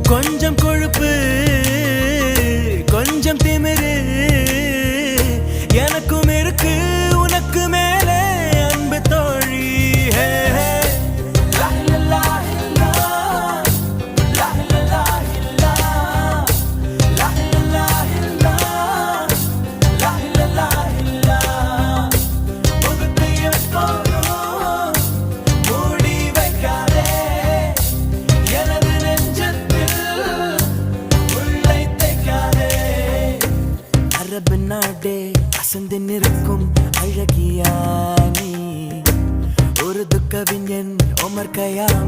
கொஞ்சம் கொழுப்பு கொஞ்சம் திமிரு எனக்கும் இருக்கு உனக்கு மேலே அன்பு தோழி. நாடே அசந்து நிற்கும் அழகியா நீ ஒரு துக்கவிஞன் உமர் கயாம்